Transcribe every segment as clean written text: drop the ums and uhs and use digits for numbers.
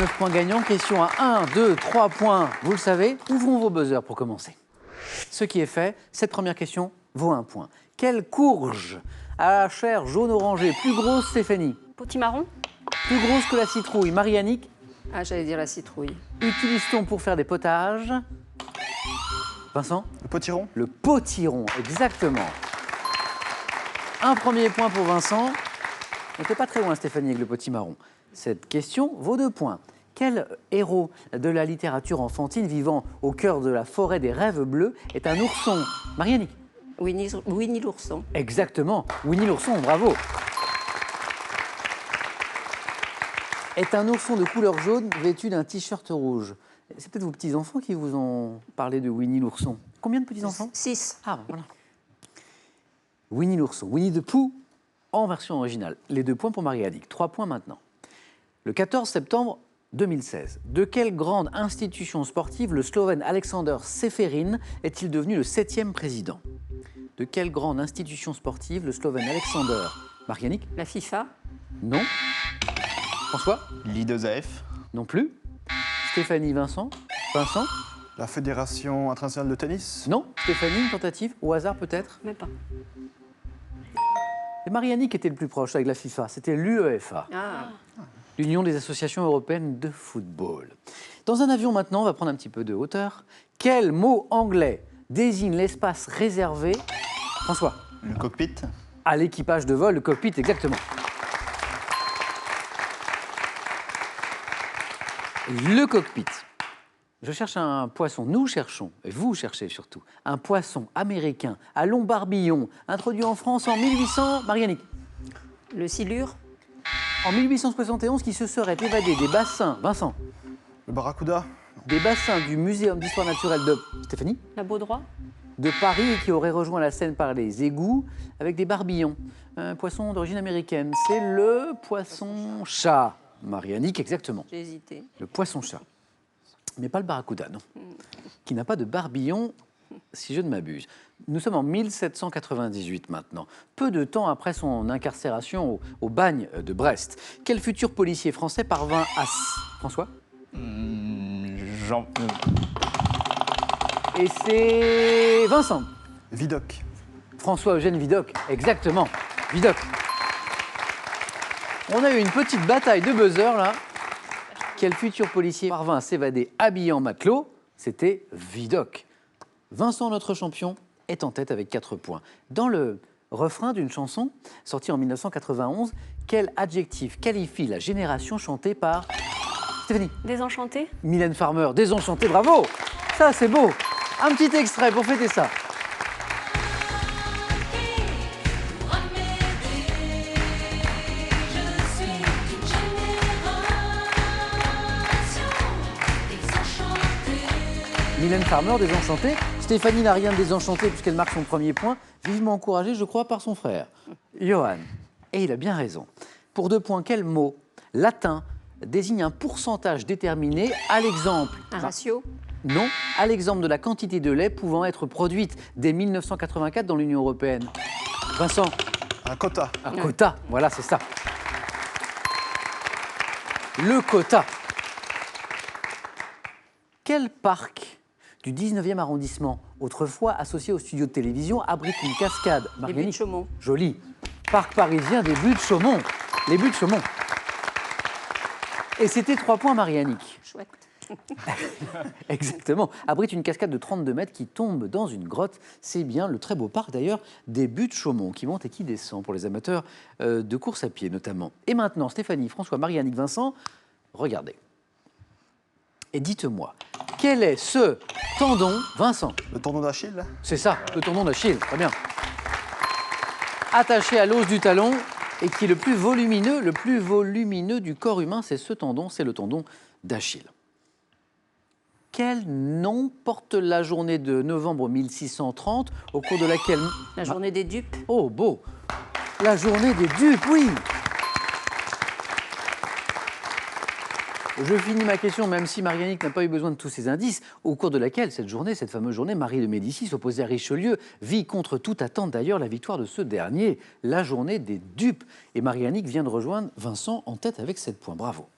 9 points gagnants. Question à 1, 2, 3 points. Vous le savez, ouvrons vos buzzers pour commencer. Ce qui est fait, cette première question vaut 1 point. Quelle courge à la chair jaune-orangé plus grosse, Stéphanie? Potimarron? Plus grosse que la citrouille, Marie-Annick? Ah, j'allais dire la citrouille. Utilise-t-on pour faire des potages? Vincent? Le potiron? Le potiron, exactement. Un premier point pour Vincent. On n'était pas très loin, Stéphanie, avec le potimarron. Cette question vaut 2 points. Quel héros de la littérature enfantine vivant au cœur de la forêt des rêves bleus est un ourson? Marie-Annick? Winnie l'ourson. Exactement, Winnie l'ourson, bravo. Est un ourson de couleur jaune vêtu d'un t-shirt rouge. C'est peut-être vos petits-enfants qui vous ont parlé de Winnie l'ourson. Combien de petits-enfants? 6. Ah, ben voilà. Winnie l'ourson, Winnie the Pooh en version originale. Les 2 points pour Marie-Annick, 3 points maintenant. Le 14 septembre 2016, de quelle grande institution sportive le Slovène Alexander Čeferin est-il devenu le 7e président? De quelle grande institution sportive le Slovène Alexander? Marie-Annick? La FIFA? Non. François? L'I2AF. Non plus. Stéphanie, Vincent? Vincent? La Fédération internationale de tennis. Non. Stéphanie, une tentative? Au hasard peut-être? Même pas. Et Marie-Annick était le plus proche avec la FIFA, c'était l'UEFA. Ah. L'Union des associations européennes de football. Dans un avion maintenant, on va prendre un petit peu de hauteur. Quel mot anglais désigne l'espace réservé, François? Le cockpit. À l'équipage de vol, le cockpit, exactement. Le cockpit. Je cherche un poisson, nous cherchons, et vous cherchez surtout, un poisson américain à long barbillon, introduit en France en 1800, Marie-Annick? Le silure? En 1871, qui se serait évadé des bassins, Vincent? Le barracuda. Des bassins du Muséum d'histoire naturelle de Stéphanie? La Baudroie? De Paris et qui aurait rejoint la Seine par les égouts avec des barbillons. Un poisson d'origine américaine, c'est le poisson-chat. Marie-Annick, exactement. J'ai hésité. Le poisson-chat. Mais pas le barracuda, non. Qui n'a pas de barbillon, si je ne m'abuse. Nous sommes en 1798 maintenant, peu de temps après son incarcération au bagne de Brest. Quel futur policier français parvint à... François? Jean. Et c'est Vincent. Vidocq. François-Eugène Vidocq, exactement. Vidocq. On a eu une petite bataille de buzzer là. Quel futur policier parvint à s'évader habillé en matelot? C'était Vidocq. Vincent, notre champion, est en tête avec 4 points. Dans le refrain d'une chanson sortie en 1991, quel adjectif qualifie la génération chantée par Stéphanie? Désenchanté? Mylène Farmer, Désenchanté, bravo! Ça, c'est beau! Un petit extrait pour fêter ça. Mylène Farmer, Désenchantée. Stéphanie n'a rien de désenchanté puisqu'elle marque son premier point, vivement encouragée, je crois, par son frère, Johan. Et il a bien raison. Pour 2 points, quel mot latin désigne un pourcentage déterminé à l'exemple? Un ratio? Non, à l'exemple de la quantité de lait pouvant être produite dès 1984 dans l'Union européenne. Vincent? Un quota. Un quota, voilà, c'est ça. Le quota. Quel parc du 19e arrondissement, autrefois associé au studio de télévision, abrite une cascade? Les Buttes de Chaumont. Joli. Parc parisien des Buttes de Chaumont. Les Buttes de Chaumont. Et c'était 3 points, Marie-Annick. Chouette. Exactement. Abrite une cascade de 32 mètres qui tombe dans une grotte. C'est bien le très beau parc d'ailleurs des Buttes de Chaumont qui monte et qui descend pour les amateurs de course à pied notamment. Et maintenant, Stéphanie, François, Marie-Annick, Vincent, regardez. Et dites-moi, quel est ce tendon, Vincent? Le tendon d'Achille. C'est ça, le tendon d'Achille, très bien. Attaché à l'os du talon et qui est le plus volumineux du corps humain, c'est ce tendon, c'est le tendon d'Achille. Quel nom porte la journée de novembre 1630, au cours de laquelle... La journée des dupes. Oh, beau! La journée des dupes, oui! Je finis ma question, même si Marie-Annick n'a pas eu besoin de tous ces indices, au cours de laquelle, cette journée, cette fameuse journée, Marie de Médicis, s'opposait à Richelieu, vit contre toute attente d'ailleurs la victoire de ce dernier, la journée des dupes. Et Marie-Annick vient de rejoindre Vincent en tête avec 7 points. Bravo.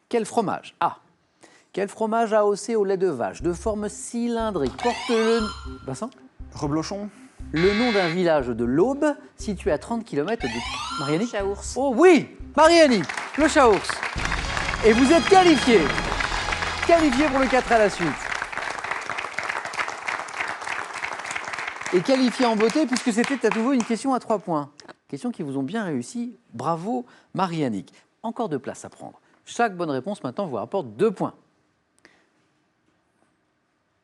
Quel fromage A. Quel fromage AOC au lait de vache, de forme cylindrique, porte le... Vincent? Reblochon. Le nom d'un village de l'Aube, situé à 30 km de... Marianne? Chaours. Oh oui, Marianne, le Chaours. Et vous êtes qualifié. Qualifié pour le 4 à la suite. Et qualifié en beauté, puisque c'était à nouveau une question à 3 points. Question qui vous ont bien réussi. Bravo, Marie-Annick. Encore 2 places à prendre. Chaque bonne réponse maintenant vous rapporte 2 points.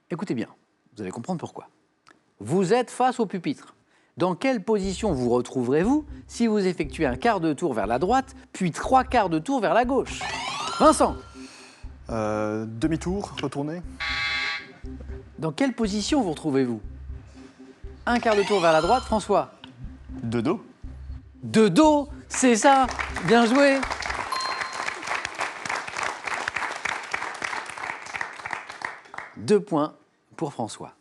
Écoutez bien, vous allez comprendre pourquoi. Vous êtes face au pupitre. Dans quelle position vous retrouverez-vous si vous effectuez un quart de tour vers la droite, puis 3 quarts de tour vers la gauche? Vincent? Demi-tour, retourné. Dans quelle position vous retrouvez-vous? Un quart de tour vers la droite, François? De dos. De dos, c'est ça. Bien joué. Deux points pour François.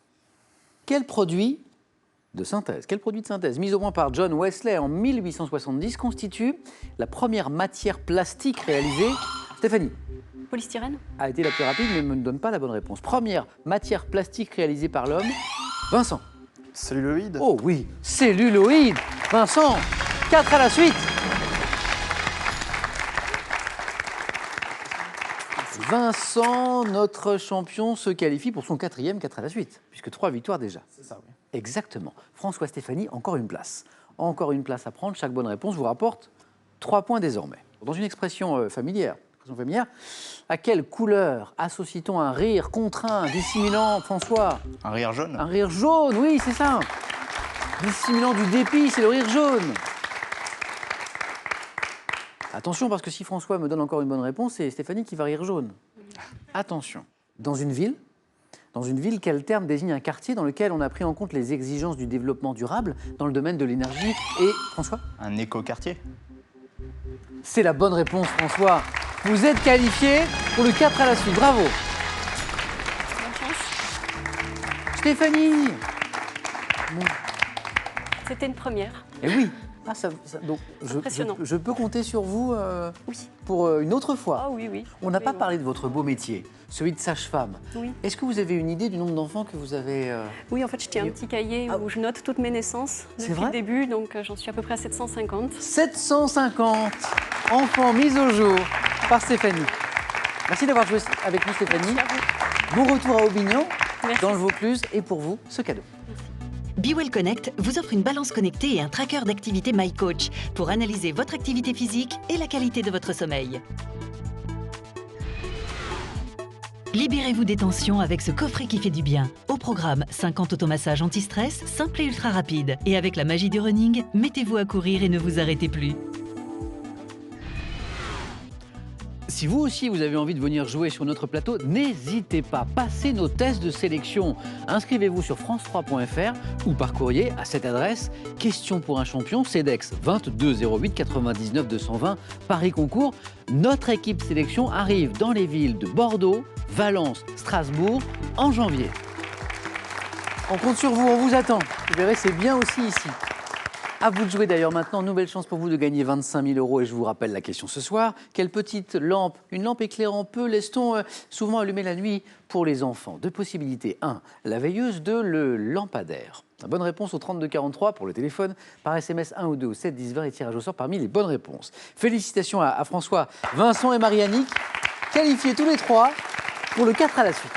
Quel produit de synthèse mis au point par John Wesley en 1870 constitue la première matière plastique réalisée? Stéphanie Polystyrène. a été la plus rapide mais ne me donne pas la bonne réponse. Première matière plastique réalisée par l'homme? Vincent? Celluloïde. Oh oui, celluloïde. Vincent, 4 à la suite. Vincent, notre champion, se qualifie pour son 4e 4 à la suite, puisque 3 victoires déjà. C'est ça, oui. Exactement. François, Stéphanie, encore une place. Encore une place à prendre. Chaque bonne réponse vous rapporte 3 points désormais. Dans une expression familière, à quelle couleur associe-t-on un rire contraint, dissimulant, François? Un rire jaune. Un rire jaune, oui, c'est ça. Dissimulant du dépit, c'est le rire jaune. Attention, parce que si François me donne encore une bonne réponse, c'est Stéphanie qui va rire jaune. Attention. Dans une ville, quel terme désigne un quartier dans lequel on a pris en compte les exigences du développement durable dans le domaine de l'énergie? Et François? Un écoquartier. C'est la bonne réponse, François. Vous êtes qualifié pour le 4 à la suite. Bravo. Bonne chance. Stéphanie. Bon. C'était une première. Eh oui. Ah, donc, Impressionnant. je peux compter sur vous Oui. pour une autre fois. Ah oui, oui. On n'a pas Oui, parlé de votre beau métier, celui de sage-femme. Oui. Est-ce que vous avez une idée du nombre d'enfants que vous avez Oui, en fait, je tiens un petit cahier où je note toutes mes naissances C'est depuis vrai le début, donc j'en suis à peu près à 750. 750 enfants mis au jour par Stéphanie. Merci d'avoir joué avec nous, Stéphanie. Merci à vous. Bon retour à Aubignon, Merci. dans le Vaucluse, et pour vous, ce cadeau. Be Well Connect vous offre une balance connectée et un tracker d'activité MyCoach pour analyser votre activité physique et la qualité de votre sommeil. Libérez-vous des tensions avec ce coffret qui fait du bien. Au programme, 50 automassages anti-stress, simple et ultra rapide. Et avec la magie du running, mettez-vous à courir et ne vous arrêtez plus. Si vous aussi vous avez envie de venir jouer sur notre plateau, n'hésitez pas, passez nos tests de sélection. Inscrivez-vous sur france3.fr ou par courrier à cette adresse. Question pour un champion, CEDEX 22 08 99 220 Paris Concours. Notre équipe sélection arrive dans les villes de Bordeaux, Valence, Strasbourg en janvier. On compte sur vous, on vous attend. Vous verrez, c'est bien aussi ici. À vous de jouer d'ailleurs maintenant, nouvelle chance pour vous de gagner 25 000 € et je vous rappelle la question ce soir. Quelle petite lampe, une lampe éclairant peu, laisse-t-on souvent allumer la nuit pour les enfants? Deux possibilités. 1, la veilleuse. 2, le lampadaire. La bonne réponse au 32 43 pour le téléphone, par SMS 1 ou 2 au 7 10 20 et tirage au sort parmi les bonnes réponses. Félicitations à François, Vincent et Marie-Annick, qualifiés tous les 3 pour le 4 à la suite.